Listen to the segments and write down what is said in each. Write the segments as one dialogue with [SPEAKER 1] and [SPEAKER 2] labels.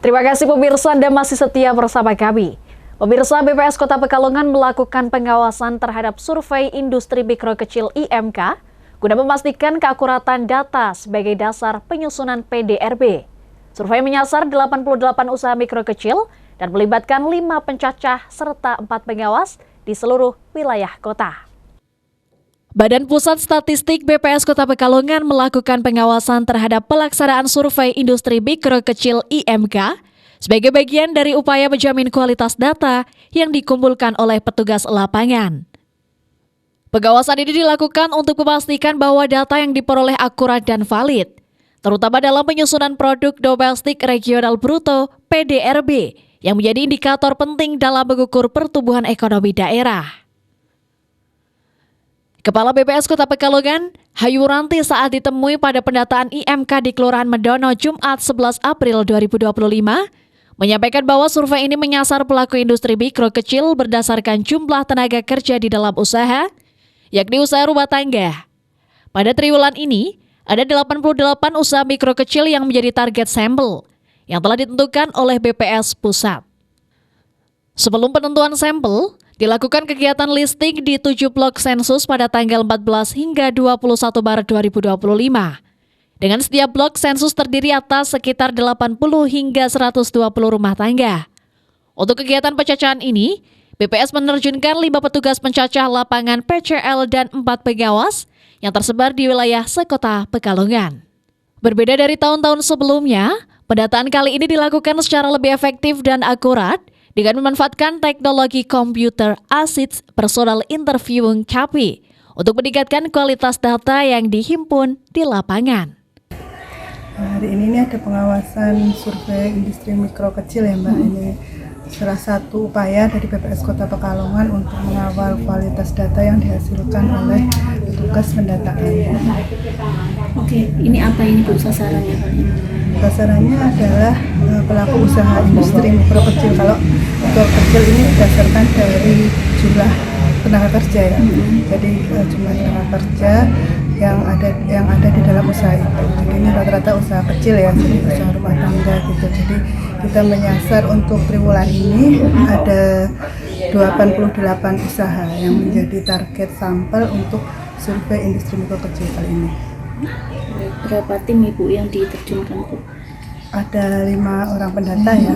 [SPEAKER 1] Terima kasih pemirsa, Anda masih setia bersama kami. Pemirsa, BPS Kota Pekalongan melakukan pengawasan terhadap survei industri mikro kecil IMK guna memastikan keakuratan data sebagai dasar penyusunan PDRB. Survei menyasar 88 usaha mikro kecil dan melibatkan 5 pencacah serta 4 pengawas di seluruh wilayah kota. Badan Pusat Statistik BPS Kota Pekalongan melakukan pengawasan terhadap pelaksanaan survei industri mikro kecil IMK sebagai bagian dari upaya menjamin kualitas data yang dikumpulkan oleh petugas lapangan. Pengawasan ini dilakukan untuk memastikan bahwa data yang diperoleh akurat dan valid, terutama dalam penyusunan produk domestik regional bruto (PDRB) yang menjadi indikator penting dalam mengukur pertumbuhan ekonomi daerah. Kepala BPS Kota Pekalongan, Hayuranti, saat ditemui pada pendataan IMK di Kelurahan Medono Jumat 11 April 2025, menyampaikan bahwa survei ini menyasar pelaku industri mikro kecil berdasarkan jumlah tenaga kerja di dalam usaha, yakni usaha rumah tangga. Pada triwulan ini, ada 88 usaha mikro kecil yang menjadi target sampel yang telah ditentukan oleh BPS Pusat. Sebelum penentuan sampel, dilakukan kegiatan listing di 7 blok sensus pada tanggal 14 hingga 21 Maret 2025. Dengan setiap blok sensus terdiri atas sekitar 80 hingga 120 rumah tangga. Untuk kegiatan pencacahan ini, BPS menerjunkan 5 petugas pencacah lapangan PCL dan 4 pengawas yang tersebar di wilayah sekota Pekalongan. Berbeda dari tahun-tahun sebelumnya, pendataan kali ini dilakukan secara lebih efektif dan akurat dengan memanfaatkan teknologi Computer Assisted Personal Interviewing (CAPI) untuk meningkatkan kualitas data yang dihimpun di lapangan.
[SPEAKER 2] Hari ini ada pengawasan survei industri mikro kecil ya Mbak. Ini salah satu upaya dari BPS Kota Pekalongan untuk mengawal kualitas data yang dihasilkan oleh petugas pendataan.
[SPEAKER 3] Oke, ini apa ini Bu sasarannya kali ini?
[SPEAKER 2] Sasarannya adalah pelaku usaha industri mikro kecil. Kalau mikro kecil ini berdasarkan dari jumlah tenaga kerja ya. Jadi jumlah tenaga kerja yang ada di dalam usaha itu. Jadi ini rata-rata usaha kecil ya, jadi usaha rumah tangga gitu. Jadi kita menyasar untuk triwulan ini ada 88 usaha yang menjadi target sampel untuk survei industri mikro kecil kali ini.
[SPEAKER 3] Berapa tim Ibu yang diterjunkan Bu?
[SPEAKER 2] Ada 5 orang pendata ya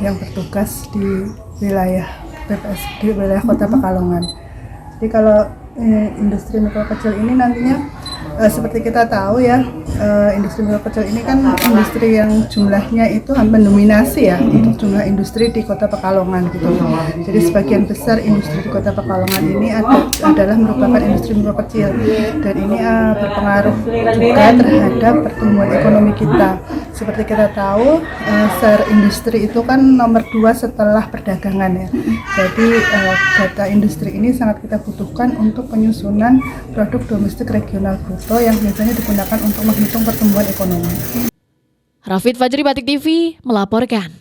[SPEAKER 2] yang bertugas di wilayah BPS di wilayah Kota Pekalongan. Jadi kalau industri mikro kecil ini nantinya seperti kita tahu ya, industri mikro kecil ini kan industri yang jumlahnya itu hampir mendominasi ya untuk jumlah industri di Kota Pekalongan gitu. Jadi sebagian besar industri di Kota Pekalongan ini adalah merupakan industri mikro kecil dan ini berpengaruh juga terhadap pertumbuhan ekonomi kita. Seperti kita tahu, share industri itu kan nomor 2 setelah perdagangan ya. Jadi data industri ini sangat kita butuhkan untuk penyusunan produk domestik regional bruto yang biasanya digunakan untuk menghitung pertumbuhan ekonomi.
[SPEAKER 1] Rafid Fajri, Batik TV, melaporkan.